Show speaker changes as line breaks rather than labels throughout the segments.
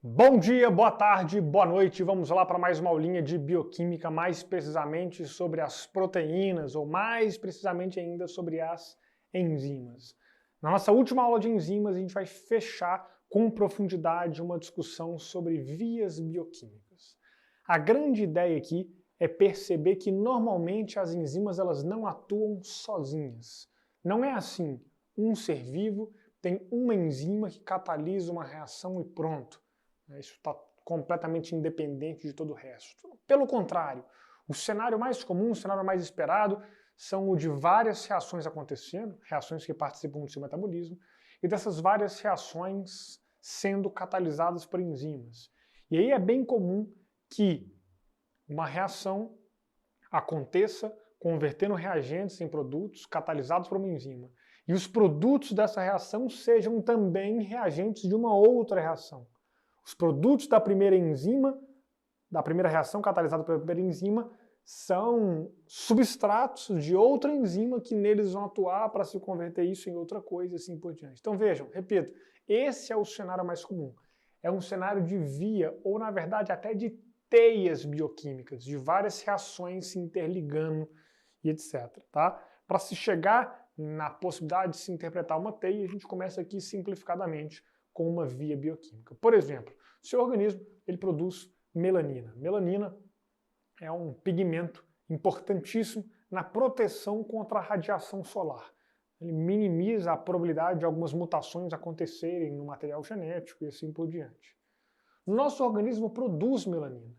Bom dia, boa tarde, boa noite. Vamos lá para mais uma aulinha de bioquímica, mais precisamente sobre as proteínas, ou mais precisamente ainda sobre as enzimas. Na nossa última aula de enzimas, a gente vai fechar com profundidade uma discussão sobre vias bioquímicas. A grande ideia aqui é perceber que normalmente as enzimas elas não atuam sozinhas. Não é assim, um ser vivo tem uma enzima que catalisa uma reação e pronto. Isso está completamente independente de todo o resto. Pelo contrário, o cenário mais comum, o cenário mais esperado, são o de várias reações acontecendo, reações que participam do seu metabolismo, e dessas várias reações sendo catalisadas por enzimas. E aí é bem comum que uma reação aconteça convertendo reagentes em produtos catalisados por uma enzima. E os produtos dessa reação sejam também reagentes de uma outra reação. Os produtos da primeira enzima, da primeira reação catalisada pela primeira enzima, são substratos de outra enzima que neles vão atuar para se converter isso em outra coisa e assim por diante. Então vejam, repito, esse é o cenário mais comum. É um cenário de via, ou na verdade até de teias bioquímicas, de várias reações se interligando e etc. Tá? Para se chegar na possibilidade de se interpretar uma teia, a gente começa aqui simplificadamente com uma via bioquímica. Por exemplo, o seu organismo ele produz melanina. Melanina é um pigmento importantíssimo na proteção contra a radiação solar. Ele minimiza a probabilidade de algumas mutações acontecerem no material genético e assim por diante. Nosso organismo produz melanina.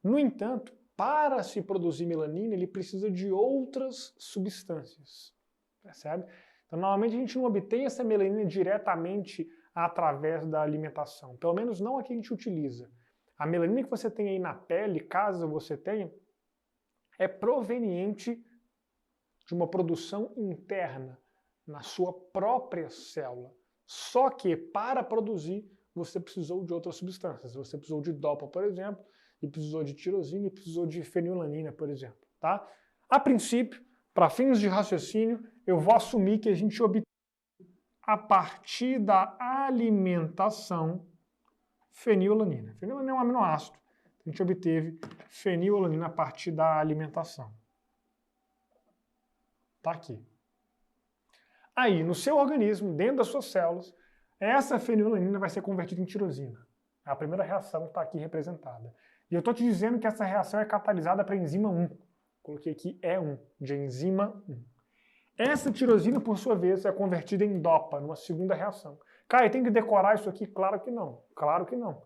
No entanto, para se produzir melanina, ele precisa de outras substâncias. Percebe? Então, normalmente a gente não obtém essa melanina diretamente através da alimentação. Pelo menos não a que a gente utiliza. A melanina que você tem aí na pele, caso você tenha, é proveniente de uma produção interna na sua própria célula. Só que para produzir, você precisou de outras substâncias. Você precisou de dopa, por exemplo, e precisou de tirosina e precisou de fenilalanina, por exemplo. Tá? A princípio, para fins de raciocínio, eu vou assumir que a gente obtém a partir da alimentação fenilalanina. Fenilalanina é um aminoácido. A gente obteve fenilalanina a partir da alimentação. Está aqui. Aí, no seu organismo, dentro das suas células, essa fenilalanina vai ser convertida em tirosina. É a primeira reação que está aqui representada. E eu estou te dizendo que essa reação é catalisada para a enzima 1. Coloquei aqui E1, de enzima 1. Essa tirosina, por sua vez, é convertida em dopa, numa segunda reação. Cara, tem que decorar isso aqui? Claro que não. Claro que não.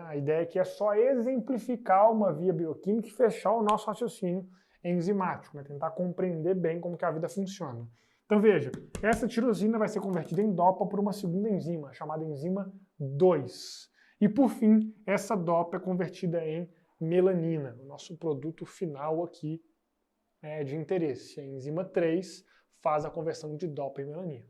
A ideia aqui é só exemplificar uma via bioquímica e fechar o nosso raciocínio enzimático, tentar compreender bem como que a vida funciona. Então veja, essa tirosina vai ser convertida em dopa por uma segunda enzima, chamada enzima 2. E por fim, essa dopa é convertida em melanina, o nosso produto final aqui de interesse. A enzima 3 faz a conversão de dopa em melanina.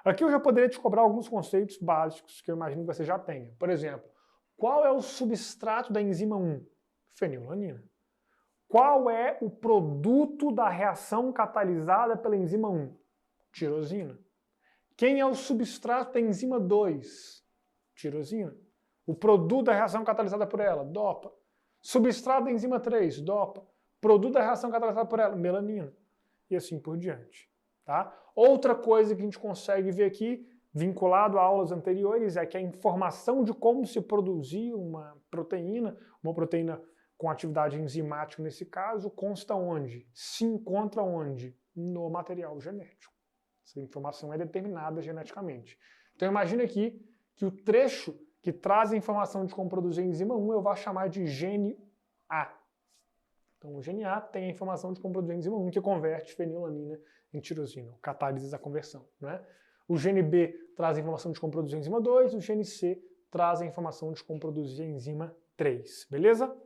Aqui eu já poderia te cobrar alguns conceitos básicos que eu imagino que você já tenha. Por exemplo, qual é o substrato da enzima 1? Fenilalanina. Qual é o produto da reação catalisada pela enzima 1? Tirosina. Quem é o substrato da enzima 2? Tirosina. O produto da reação catalisada por ela? Dopa. Substrato da enzima 3? Dopa. Produto da reação catalisada por ela? Melanina. E assim por diante. Tá? Outra coisa que a gente consegue ver aqui, vinculado a aulas anteriores, é que a informação de como se produzir uma proteína com atividade enzimática nesse caso, consta onde? Se encontra onde? No material genético. Essa informação é determinada geneticamente. Então imagine aqui que o trecho que traz a informação de como produzir a enzima 1 eu vou chamar de gene A. Então o gene A tem a informação de como produzir a enzima 1 que converte fenilalanina em tirosina, catalisa essa conversão. Né? O gene B traz a informação de como produzir a enzima 2, o gene C traz a informação de como produzir a enzima 3. Beleza?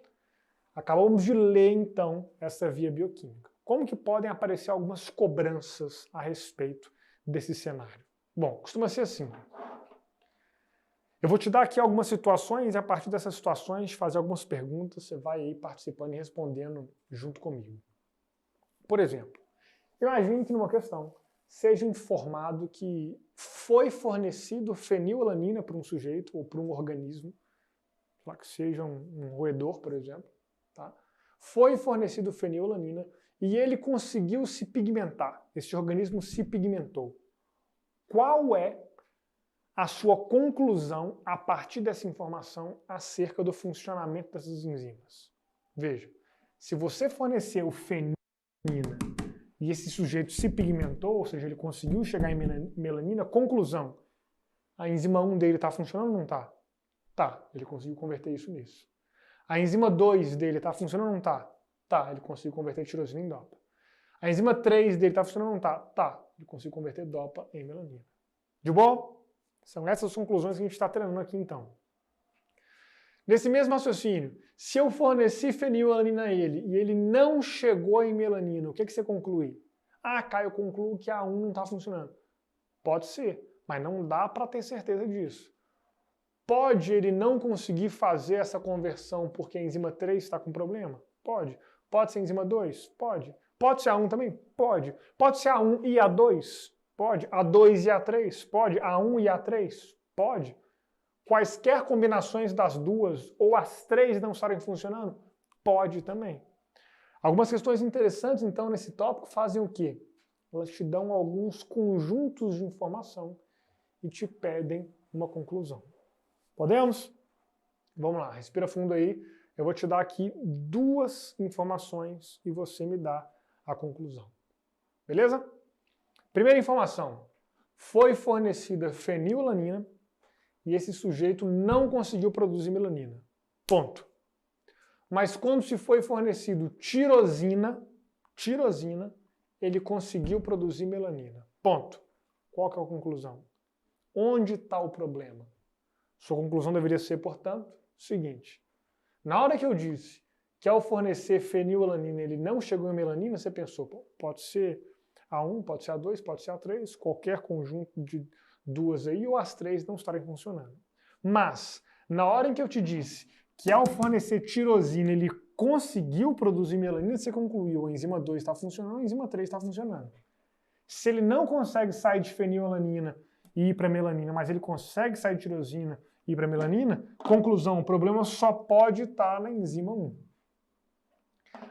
Acabamos de ler, então, essa via bioquímica. Como que podem aparecer algumas cobranças a respeito desse cenário? Bom, costuma ser assim. Eu vou te dar aqui algumas situações e a partir dessas situações fazer algumas perguntas, você vai aí participando e respondendo junto comigo. Por exemplo, imagine que numa questão seja informado que foi fornecido fenilalanina para um sujeito ou para um organismo lá que seja um roedor, por exemplo, tá? Foi fornecido fenilalanina e ele conseguiu se pigmentar. Esse organismo se pigmentou. Qual é a sua conclusão a partir dessa informação acerca do funcionamento dessas enzimas? Veja, se você forneceu fenilalanina e esse sujeito se pigmentou, ou seja, ele conseguiu chegar em melanina, conclusão, a enzima 1 dele está funcionando ou não está? Tá, ele conseguiu converter isso nisso. A enzima 2 dele está funcionando ou não está? Tá, ele conseguiu converter tirosina em dopa. A enzima 3 dele está funcionando ou não está? Tá, ele conseguiu converter dopa em melanina. De boa? São essas conclusões que a gente está treinando aqui então. Nesse mesmo raciocínio, se eu forneci fenilalanina a ele e ele não chegou em melanina, o que você conclui? Ah, Caio, eu concluo que a 1 não está funcionando. Pode ser, mas não dá para ter certeza disso. Pode ele não conseguir fazer essa conversão porque a enzima 3 está com problema? Pode. Pode ser a enzima 2? Pode. Pode ser a 1 também? Pode. Pode ser a 1 e a 2? Pode. A 2 e a 3? Pode. A 1 e a 3? Pode. Quaisquer combinações das duas ou as três não estarem funcionando? Pode também. Algumas questões interessantes, então, nesse tópico fazem o quê? Elas te dão alguns conjuntos de informação e te pedem uma conclusão. Podemos? Vamos lá, respira fundo aí. Eu vou te dar aqui duas informações e você me dá a conclusão. Beleza? Primeira informação. Foi fornecida fenilalanina e esse sujeito não conseguiu produzir melanina. Ponto. Mas quando se foi fornecido tirosina, ele conseguiu produzir melanina. Ponto. Qual que é a conclusão? Onde está o problema? Sua conclusão deveria ser, portanto, o seguinte. Na hora que eu disse que ao fornecer fenilalanina ele não chegou em melanina, você pensou, pode ser a 1, pode ser a 2, pode ser a 3, qualquer conjunto de duas aí, ou as três não estarem funcionando. Mas, na hora em que eu te disse que ao fornecer tirosina ele conseguiu produzir melanina, você concluiu, a enzima 2 está funcionando, a enzima 3 está funcionando. Se ele não consegue sair de fenilalanina e ir para melanina, mas ele consegue sair de tirosina e ir para melanina, conclusão, o problema só pode estar na enzima 1.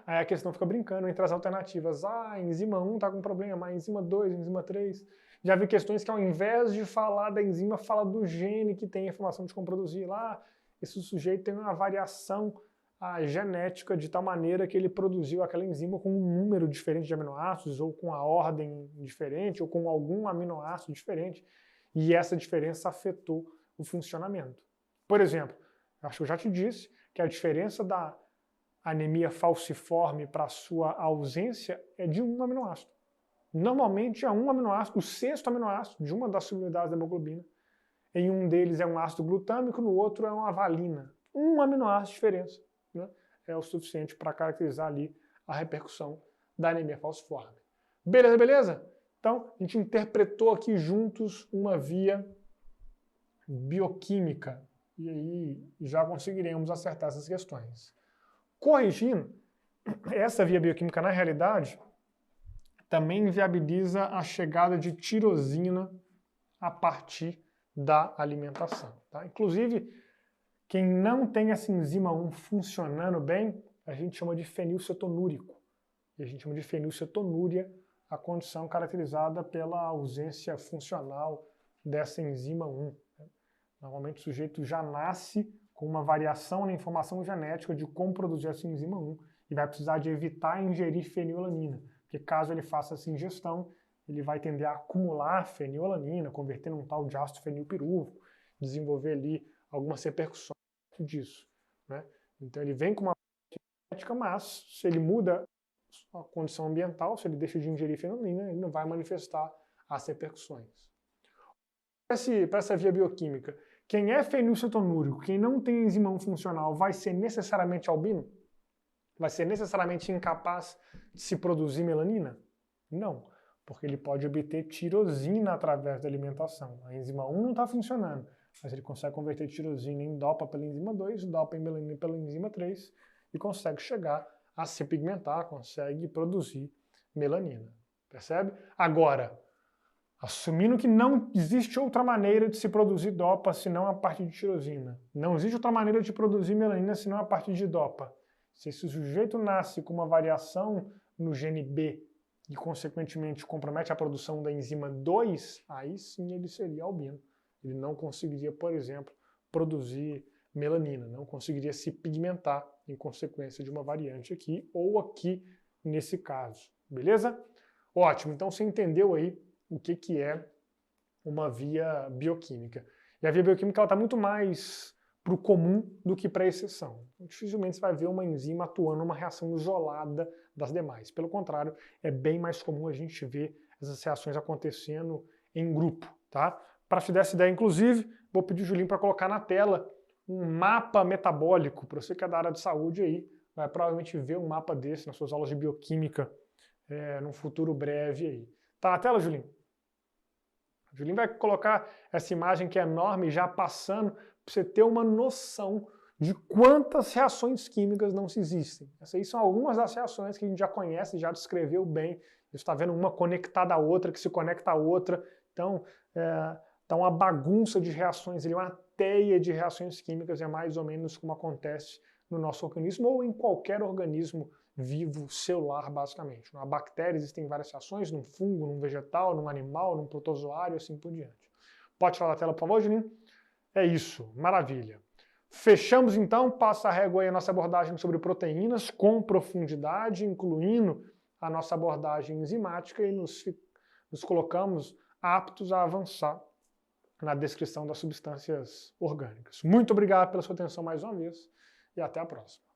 Aí a questão fica brincando entre as alternativas. Ah, a enzima 1 está com problema, a enzima 2, a enzima 3. Já vi questões que ao invés de falar da enzima, fala do gene que tem a informação de como produzir lá. Esse sujeito tem uma variação genética de tal maneira que ele produziu aquela enzima com um número diferente de aminoácidos, ou com a ordem diferente, ou com algum aminoácido diferente. E essa diferença afetou o funcionamento. Por exemplo, acho que eu já te disse que a diferença da anemia falciforme para sua ausência é de um aminoácido. Normalmente é um aminoácido, o sexto aminoácido de uma das subunidades da hemoglobina. Em um deles é um ácido glutâmico, no outro é uma valina. Um aminoácido de diferença, né? É o suficiente para caracterizar ali a repercussão da anemia falciforme. Beleza, beleza? Então, a gente interpretou aqui juntos uma via bioquímica e aí já conseguiremos acertar essas questões. Corrigindo, essa via bioquímica, na realidade, também viabiliza a chegada de tirosina a partir da alimentação. Tá? Inclusive, quem não tem essa enzima 1 funcionando bem, a gente chama de fenilcetonúrico. E a gente chama de fenilcetonúria a condição caracterizada pela ausência funcional dessa enzima 1. Normalmente o sujeito já nasce com uma variação na informação genética de como produzir essa enzima 1 e vai precisar de evitar ingerir fenilalanina, porque caso ele faça essa ingestão, ele vai tender a acumular fenilalanina, converter num tal de ácido fenilpirúvico, desenvolver ali algumas repercussões disso, né? Então ele vem com uma genética, mas se ele muda a condição ambiental, se ele deixa de ingerir fenilalanina, ele não vai manifestar as repercussões. Para essa via bioquímica, quem é fenilcetonúrico, quem não tem enzima 1 funcional, vai ser necessariamente albino? Vai ser necessariamente incapaz de se produzir melanina? Não, porque ele pode obter tirosina através da alimentação. A enzima 1 não está funcionando, mas ele consegue converter tirosina em dopa pela enzima 2, dopa em melanina pela enzima 3 e consegue chegar a se pigmentar, consegue produzir melanina. Percebe? Agora, Assumindo que não existe outra maneira de se produzir DOPA senão a partir de tirosina. Não existe outra maneira de produzir melanina senão a partir de DOPA. Se esse sujeito nasce com uma variação no gene B e, consequentemente, compromete a produção da enzima 2, aí sim ele seria albino. Ele não conseguiria, por exemplo, produzir melanina, não conseguiria se pigmentar em consequência de uma variante aqui ou aqui nesse caso. Beleza? Ótimo, então você entendeu aí o que é uma via bioquímica. E a via bioquímica está muito mais para o comum do que para a exceção. Dificilmente você vai ver uma enzima atuando numa reação isolada das demais. Pelo contrário, é bem mais comum a gente ver essas reações acontecendo em grupo. Tá? Para te dar essa ideia, inclusive, vou pedir o Julinho para colocar na tela um mapa metabólico. Para você que é da área de saúde aí, vai provavelmente ver um mapa desse nas suas aulas de bioquímica num futuro breve aí. Tá na tela, Julinho? O Julinho vai colocar essa imagem que é enorme já passando para você ter uma noção de quantas reações químicas não se existem. Essas aí são algumas das reações que a gente já conhece, já descreveu bem. Você está vendo uma conectada à outra, que se conecta à outra. Então, tá uma bagunça de reações, uma teia de reações químicas, é mais ou menos como acontece no nosso organismo ou em qualquer organismo vivo celular, basicamente. Na bactéria existem várias reações, num fungo, num vegetal, num animal, num protozoário, assim por diante. Pode tirar da tela, por favor, Juninho? É isso, maravilha. Fechamos então, passa a régua aí a nossa abordagem sobre proteínas com profundidade, incluindo a nossa abordagem enzimática e nos colocamos aptos a avançar na descrição das substâncias orgânicas. Muito obrigado pela sua atenção mais uma vez e até a próxima.